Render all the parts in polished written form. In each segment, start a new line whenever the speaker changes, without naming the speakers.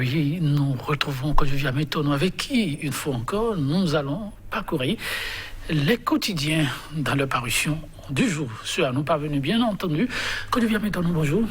oui, nous retrouvons Kodjouvia Metonou avec qui, une fois encore, nous allons parcourir les quotidiens dans leur parution du jour. Ceux à nous parvenus, bien entendu. Kodjouvia Metonou, bonjour.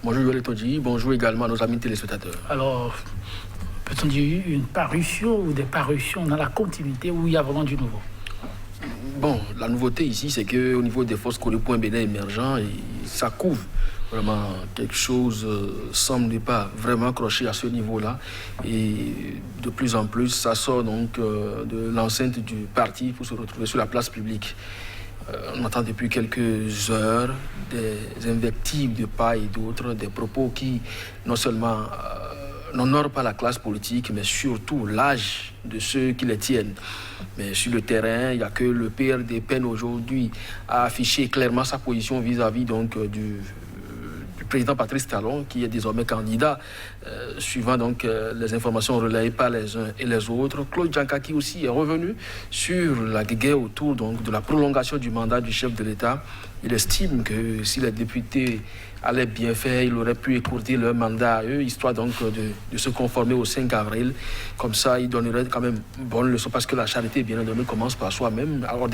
Bonjour Yoel Todji, bonjour également à nos amis téléspectateurs.
Alors, peut-on dire une parution ou des parutions dans la continuité où il y a vraiment du nouveau?
Bon, la nouveauté ici, c'est qu'au niveau des forces Corépoint Bénin émergents, ça couvre vraiment quelque chose, semble ne pas vraiment accroché à ce niveau-là. Et de plus en plus, ça sort donc de l'enceinte du parti pour se retrouver sur la place publique. On entend depuis quelques heures des invectives de part et d'autre, des propos qui non seulement n'honorent pas la classe politique, mais surtout l'âge de ceux qui les tiennent. Mais sur le terrain, il n'y a que le PRD peine aujourd'hui à afficher clairement sa position vis-à-vis donc du président Patrice Talon, qui est désormais candidat, suivant donc les informations relayées par les uns et les autres. Claude Djankaki aussi est revenu sur la guerre autour donc, de la prolongation du mandat du chef de l'État. Il estime que si les députés allaient bien faire, il aurait pu écourter leur mandat à eux, histoire donc de se conformer au 5 avril. Comme ça, il donnerait quand même bonne leçon, parce que la charité bien donnée commence par soi-même. Alors,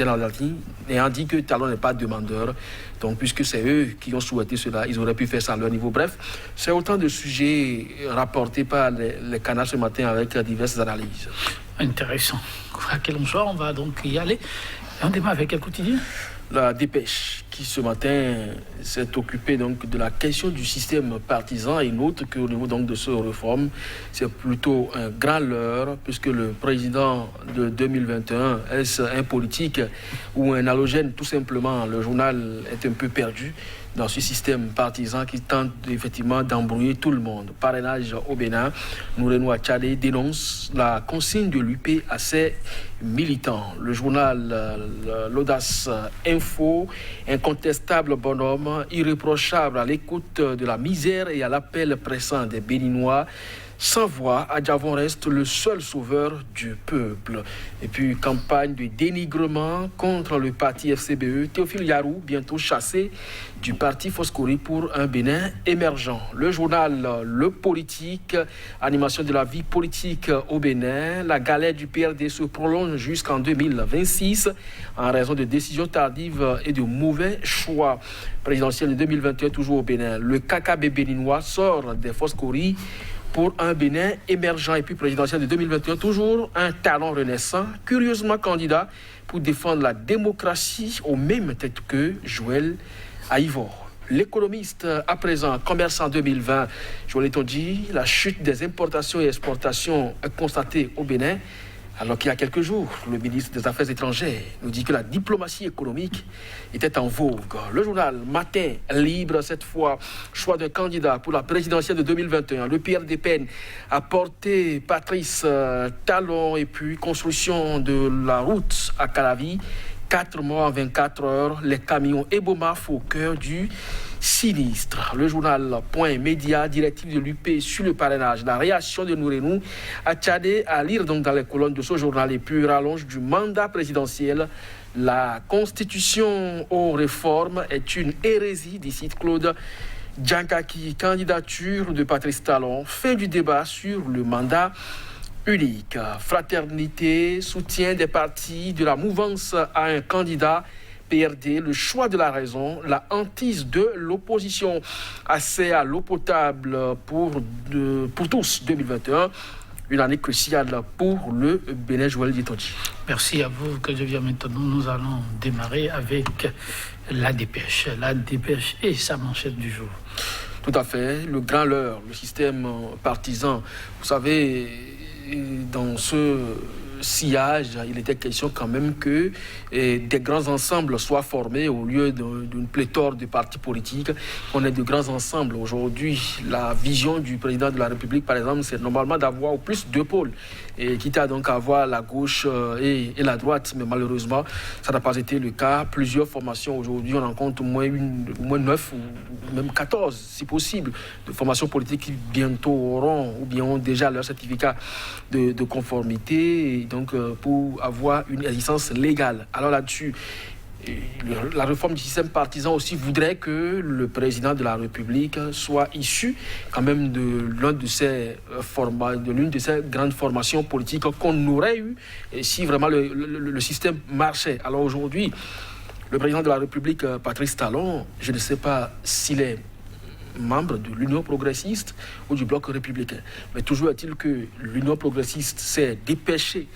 ayant dit que Talon n'est pas demandeur, donc puisque c'est eux qui ont souhaité cela, ils auraient pu faire ça à leur niveau. Bref, c'est autant de sujets rapportés par les canards ce matin avec diverses analyses.
Intéressant. À quel soit, on va donc y aller. On démarre avec quel quotidien?
La Dépêche, qui ce matin s'est occupée donc de la question du système partisan, et note qu'au niveau donc de ce réforme, c'est plutôt un grand leurre, puisque le président de 2021, est-ce un politique ou un halogène? Tout simplement, le journal est un peu perdu dans ce système partisan qui tente effectivement d'embrouiller tout le monde. Parrainage au Bénin, Noureno Achadé dénonce la consigne de l'UP à ses militants. Le journal L'Audace Info, incontestable bonhomme, irréprochable à l'écoute de la misère et à l'appel pressant des Béninois. Sans voix, Adjavon reste le seul sauveur du peuple. Et puis, campagne de dénigrement contre le parti FCBE. Théophile Yarou, bientôt chassé du parti Foscori pour un Bénin émergent. Le journal Le Politique, animation de la vie politique au Bénin. La galère du PRD se prolonge jusqu'en 2026 en raison de décisions tardives et de mauvais choix. Présidentielle de 2021, toujours au Bénin. Le KKB béninois sort des Foscori pour un Bénin émergent. Et puis présidentielle de 2021, toujours un talent renaissant, curieusement candidat pour défendre la démocratie aux mêmes têtes que Joël Aïvor. L'économiste à présent, commerçant 2020, Joël Todji, la chute des importations et exportations constatée au Bénin, alors qu'il y a quelques jours, le ministre des Affaires étrangères nous dit que la diplomatie économique était en vogue. Le journal Matin Libre, cette fois, choix d'un candidat pour la présidentielle de 2021. Le PRD peine à porter Patrice Talon, et puis construction de la route à Calavi. 4 morts en 24 heures, les camions Ebomaf au cœur du sinistre. Le journal Point Média, directive de l'UP sur le parrainage. La réaction de Noureno Achadé à lire donc dans les colonnes de ce journal. Et puis rallonge du mandat présidentiel. La constitution aux réformes est une hérésie, dit Claude Djankaki. Candidature de Patrice Talon. Fin du débat sur le mandat unique. Fraternité, soutien des partis de la mouvance à un candidat PRD, le choix de la raison, la hantise de l'opposition. Accès à l'eau potable pour tous 2021. Une année cruciale pour le Bénin. Joël Todji.
Merci à vous, que je viens maintenant. Nous allons démarrer avec la Dépêche. La Dépêche et sa manchette du jour.
Tout à fait. Le grand leurre, le système partisan. Vous savez, dans ce sillage, il était question quand même que des grands ensembles soient formés au lieu d'une pléthore de partis politiques. On ait de grands ensembles. Aujourd'hui, la vision du président de la République, par exemple, c'est normalement d'avoir au plus 2 pôles, et quitte à donc avoir la gauche et la droite. Mais malheureusement, ça n'a pas été le cas. Plusieurs formations aujourd'hui, on en compte au moins 9 ou même 14, si possible, de formations politiques qui bientôt auront ou bien ont déjà leur certificat de conformité, et donc pour avoir une existence légale. Alors là-dessus, la réforme du système partisan aussi voudrait que le président de la République soit issu quand même de l'une de ces grandes formations politiques qu'on aurait eu si vraiment le système marchait. Alors aujourd'hui, le président de la République, Patrice Talon, je ne sais pas s'il est membre de l'Union progressiste ou du Bloc républicain. Mais toujours est-il que l'Union progressiste s'est dépêchée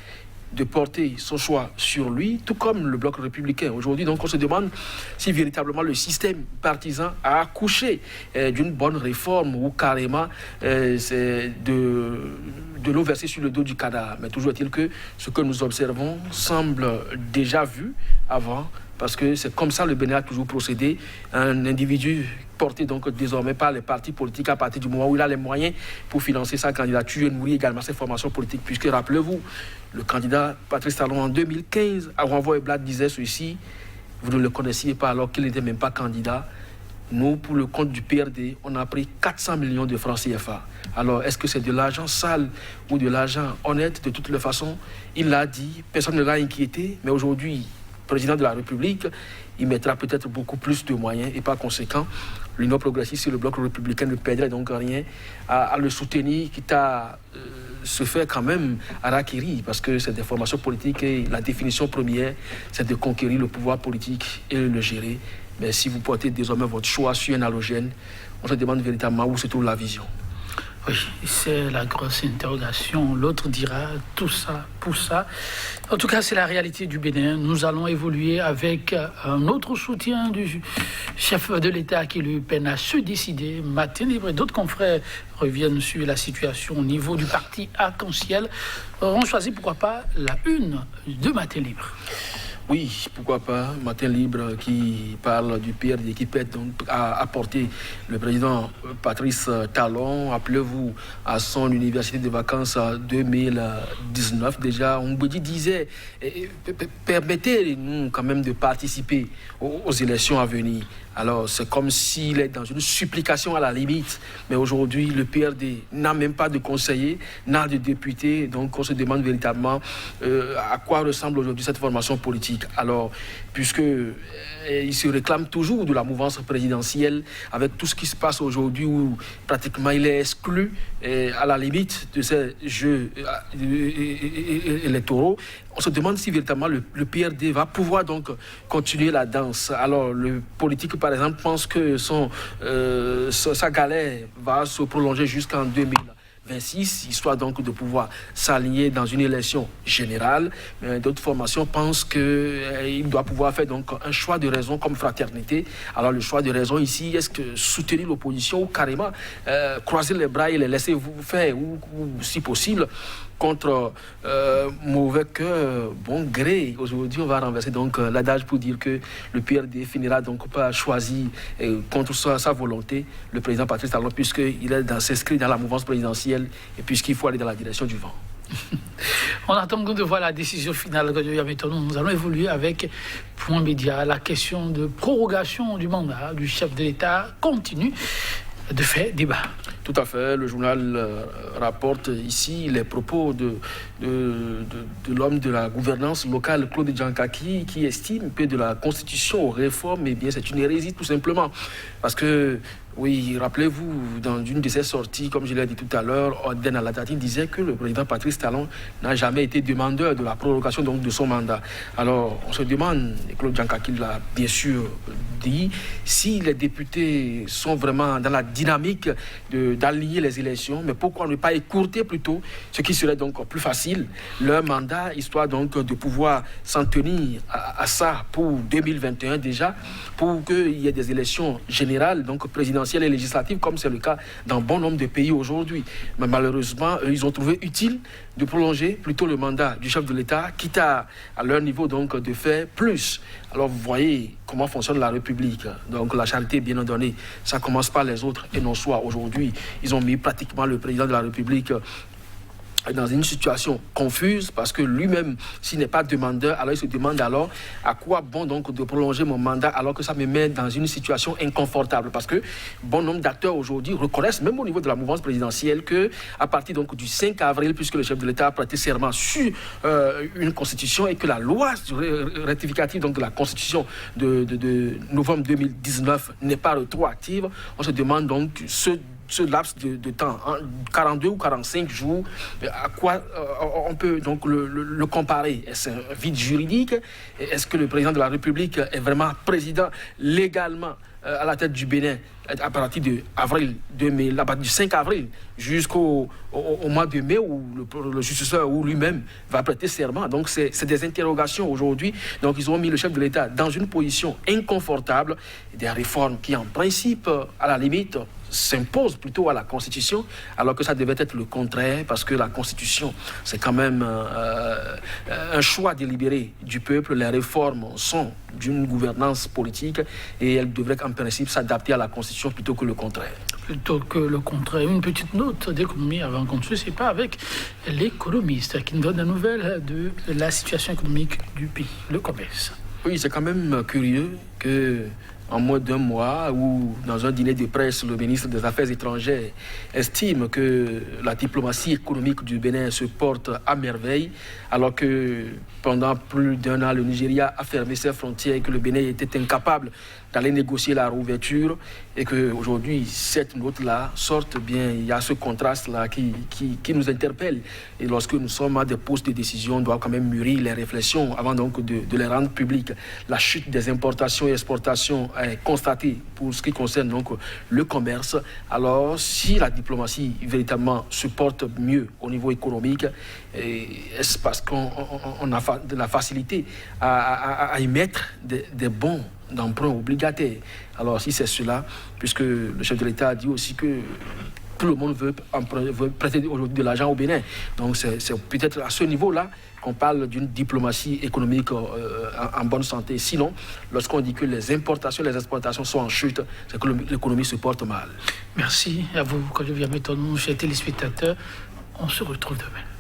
de porter son choix sur lui, tout comme le Bloc républicain. Aujourd'hui, donc, on se demande si véritablement le système partisan a accouché d'une bonne réforme ou carrément c'est de l'eau versée sur le dos du cadavre. Mais toujours est-il que ce que nous observons semble déjà vu avant, parce que c'est comme ça le Bénin a toujours procédé. Un individu porté donc désormais par les partis politiques à partir du moment où il a les moyens pour financer sa candidature et nourrir également ses formations politiques. Puisque, rappelez-vous, le candidat Patrice Talon en 2015, à Renvoi Blad disait ceci, vous ne le connaissiez pas alors qu'il n'était même pas candidat. Nous, pour le compte du PRD, on a pris 400 millions de francs CFA. Alors, est-ce que c'est de l'argent sale ou de l'argent honnête? De toutes les façons, il l'a dit, personne ne l'a inquiété, mais aujourd'hui, président de la République, il mettra peut-être beaucoup plus de moyens et par conséquent, l'Union progressiste et le Bloc républicain ne perdraient donc rien à le soutenir, quitte à se faire quand même harakiri, parce que c'est des formations politiques et la définition première, c'est de conquérir le pouvoir politique et le gérer. Mais si vous portez désormais votre choix sur un halogène, on se demande véritablement où se trouve la vision.
Oui, c'est la grosse interrogation. L'autre dira tout ça pour ça. En tout cas, c'est la réalité du Bénin. Nous allons évoluer avec un autre soutien du chef de l'État qui lui peine à se décider. Matin Libre et d'autres confrères reviennent sur la situation au niveau du parti Arc-en-Ciel. On choisit, pourquoi pas, la une de Matin Libre.
Oui, pourquoi pas, Matin Libre qui parle du PRD qui peut donc apporter le président Patrice Talon, appelez-vous à son université de vacances 2019 déjà. Mbedi disait, permettez-nous quand même de participer aux élections à venir. Alors, c'est comme s'il est dans une supplication à la limite. Mais aujourd'hui, le PRD n'a même pas de conseiller, n'a de député. Donc, on se demande véritablement à quoi ressemble aujourd'hui cette formation politique. Alors, puisque il se réclame toujours de la mouvance présidentielle, avec tout ce qui se passe aujourd'hui, où pratiquement il est exclu à la limite de ces jeux électoraux. On se demande si véritablement le PRD va pouvoir donc continuer la danse. Alors, le politique, par exemple, pense que sa galère va se prolonger jusqu'en 2026, histoire donc de pouvoir s'aligner dans une élection générale. Mais d'autres formations pensent qu'il doit pouvoir faire donc un choix de raison comme fraternité. Alors, le choix de raison ici, est-ce que soutenir l'opposition ou carrément croiser les bras et les laisser vous faire, ou si possible, contre mauvais cœur, bon gré. Aujourd'hui, on va renverser donc l'adage pour dire que le PRD finira donc par choisir contre sa volonté le président Patrice Talon, puisqu'il s'inscrit dans la mouvance présidentielle et puisqu'il faut aller dans la direction du vent.
On attend de voir la décision finale que nous allons évoluer avec Point Média. La question de prorogation du mandat du chef de l'État continue de faire débat.
Tout à fait. Le journal rapporte ici les propos de l'homme de la gouvernance locale, Claude Djankaki, qui estime que de la Constitution aux réformes, eh bien, c'est une hérésie tout simplement. Parce que, oui, rappelez-vous, dans une de ses sorties, comme je l'ai dit tout à l'heure, Oden Aladati disait que le président Patrice Talon n'a jamais été demandeur de la prorogation donc, de son mandat. Alors, on se demande, et Claude Djankaki l'a bien sûr dit, si les députés sont vraiment dans la dynamique d'aligner les élections, mais pourquoi ne pas écourter plutôt ce qui serait donc plus facile, leur mandat, histoire donc de pouvoir s'en tenir à ça pour 2021 déjà, pour qu'il y ait des élections générales, donc présidentielles et législatives, comme c'est le cas dans bon nombre de pays aujourd'hui. Mais malheureusement, ils ont trouvé utile de prolonger plutôt le mandat du chef de l'État, quitte à leur niveau donc de faire plus. Alors vous voyez comment fonctionne la République. Donc la charité bien ordonnée, ça commence par les autres et non soi. Aujourd'hui, ils ont mis pratiquement le président de la République dans une situation confuse parce que lui-même, s'il n'est pas demandeur, alors il se demande alors à quoi bon donc de prolonger mon mandat alors que ça me met dans une situation inconfortable parce que bon nombre d'acteurs aujourd'hui reconnaissent, même au niveau de la mouvance présidentielle, que à partir donc du 5 avril, puisque le chef de l'État a prêté serment sur une constitution et que la loi rectificative donc de la constitution de novembre 2019 n'est pas rétroactive, on se demande donc ce laps de temps, 42 ou 45 jours, à quoi on peut donc le comparer? Est-ce un vide juridique? Est-ce que le président de la République est vraiment président légalement à la tête du Bénin à partir de avril 2000, à partir du 5 avril jusqu'au mois de mai où le successeur ou lui-même va prêter serment. Donc c'est des interrogations aujourd'hui. Donc ils ont mis le chef de l'État dans une position inconfortable, des réformes qui en principe, à la limite, s'impose plutôt à la Constitution, alors que ça devait être le contraire, parce que la Constitution, c'est quand même un choix délibéré du peuple. Les réformes sont d'une gouvernance politique et elles devraient en principe s'adapter à la Constitution plutôt que le contraire.
Plutôt que le contraire. Une petite note d'économie avant qu'on ne se sépare avec l'économiste qui nous donne la nouvelle de la situation économique du pays, le commerce.
Oui, c'est quand même curieux que en moins d'un mois, ou dans un dîner de presse, le ministre des Affaires étrangères estime que la diplomatie économique du Bénin se porte à merveille, alors que pendant plus d'un an, le Nigeria a fermé ses frontières et que le Bénin était incapable d'aller négocier la réouverture, et qu'aujourd'hui, cette note-là sorte bien. Il y a ce contraste-là qui nous interpelle. Et lorsque nous sommes à des postes de décision, on doit quand même mûrir les réflexions avant donc de les rendre publiques. La chute des importations et exportations est constatée pour ce qui concerne donc le commerce. Alors, si la diplomatie véritablement se porte mieux au niveau économique, est-ce parce qu'on a de la facilité à émettre des bons d'emprunt obligataire? Alors si c'est cela, puisque le chef de l'État a dit aussi que tout le monde veut prêter aujourd'hui de l'argent au Bénin. Donc c'est peut-être à ce niveau-là qu'on parle d'une diplomatie économique en bonne santé. Sinon, lorsqu'on dit que les importations, les exportations sont en chute, c'est que l'économie se porte mal.
Merci à vous, Olivier Métonou, chers téléspectateurs. On se retrouve demain.